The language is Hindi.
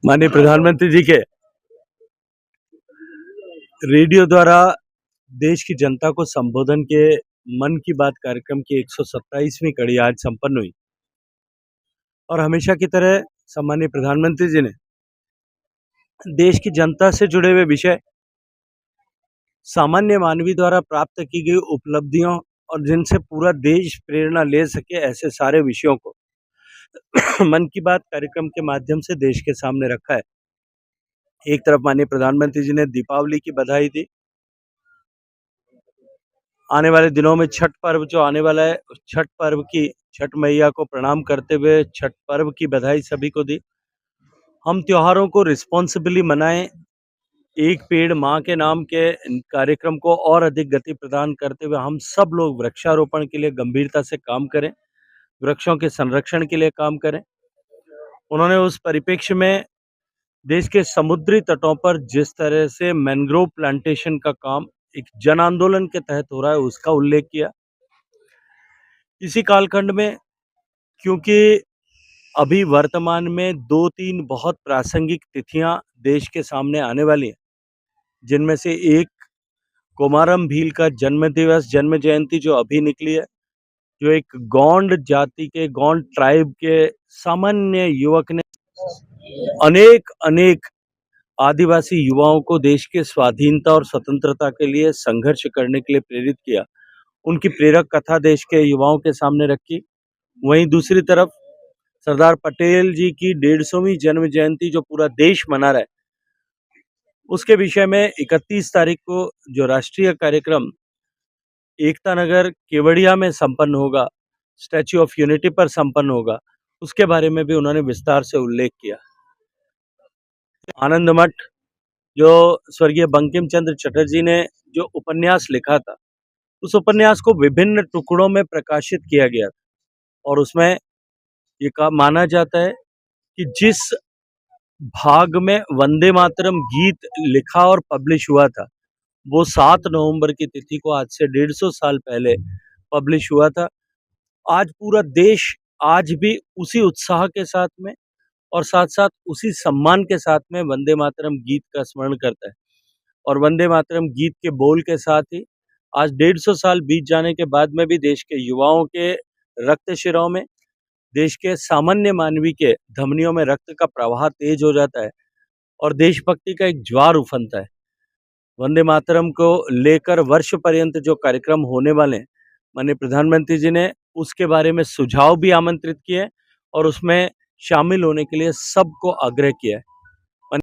माननीय प्रधानमंत्री जी के रेडियो द्वारा देश की जनता को संबोधन के मन की बात कार्यक्रम की 127वीं कड़ी आज संपन्न हुई और हमेशा की तरह सम्मानीय प्रधानमंत्री जी ने देश की जनता से जुड़े हुए विषय, सामान्य मानवी द्वारा प्राप्त की गई उपलब्धियों और जिनसे पूरा देश प्रेरणा ले सके, ऐसे सारे विषयों को मन की बात कार्यक्रम के माध्यम से देश के सामने रखा है। एक तरफ माननीय प्रधानमंत्री जी ने दीपावली की बधाई दी। आने वाले दिनों में छठ पर्व जो आने वाला है, उस छठ पर्व की छठ मैया को प्रणाम करते हुए छठ पर्व की बधाई सभी को दी। हम त्योहारों को रिस्पॉन्सिबली मनाएं, एक पेड़ माँ के नाम के कार्यक्रम को और अधिक गति प्रदान करते हुए हम सब लोग वृक्षारोपण के लिए गंभीरता से काम करें, वृक्षों के संरक्षण के लिए काम करें। उन्होंने उस परिप्रेक्ष्य में देश के समुद्री तटों पर जिस तरह से मैंग्रोव प्लांटेशन का काम एक जन आंदोलन के तहत हो रहा है, उसका उल्लेख किया। इसी कालखंड में, क्योंकि अभी वर्तमान में 2-3 बहुत प्रासंगिक तिथियां देश के सामने आने वाली हैं, जिनमें से एक कोमारम भील का जन्म दिवस, जन्म जयंती जो अभी निकली है, जो एक गौंड जाति के, गौंड ट्राइब के सामान्य युवक ने अनेक अनेक आदिवासी युवाओं को देश के स्वाधीनता और स्वतंत्रता के लिए संघर्ष करने के लिए प्रेरित किया। उनकी प्रेरक कथा देश के युवाओं के सामने रखी। वहीं दूसरी तरफ सरदार पटेल जी की 150वीं जन्म जयंती जो पूरा देश मना रहा है, उसके विषय में 31 तारीख को जो राष्ट्रीय कार्यक्रम एकता नगर केवड़िया में संपन्न होगा, स्टैच्यू ऑफ यूनिटी पर संपन्न होगा, उसके बारे में भी उन्होंने विस्तार से उल्लेख किया। आनंद मठ, जो स्वर्गीय बंकिम चंद्र चटर्जी ने जो उपन्यास लिखा था, उस उपन्यास को विभिन्न टुकड़ों में प्रकाशित किया गया था और उसमें ये माना जाता है कि जिस भाग में वंदे मातरम गीत लिखा और पब्लिश हुआ था, वो 7 नवंबर की तिथि को आज से 150 साल पहले पब्लिश हुआ था। आज पूरा देश आज भी उसी उत्साह के साथ में और साथ-साथ उसी सम्मान के साथ में वंदे मातरम गीत का स्मरण करता है और वंदे मातरम गीत के बोल के साथ ही आज 150 साल बीत जाने के बाद में भी देश के युवाओं के रक्त शिराओं में, देश के सामान्य मानवी के धमनियों में रक्त का प्रवाह तेज हो जाता है और देशभक्ति का एक ज्वार उफनता है। वंदे मातरम को लेकर वर्ष पर्यंत जो कार्यक्रम होने वाले हैं, माननीय प्रधानमंत्री जी ने उसके बारे में सुझाव भी आमंत्रित किए और उसमें शामिल होने के लिए सबको आग्रह किया है।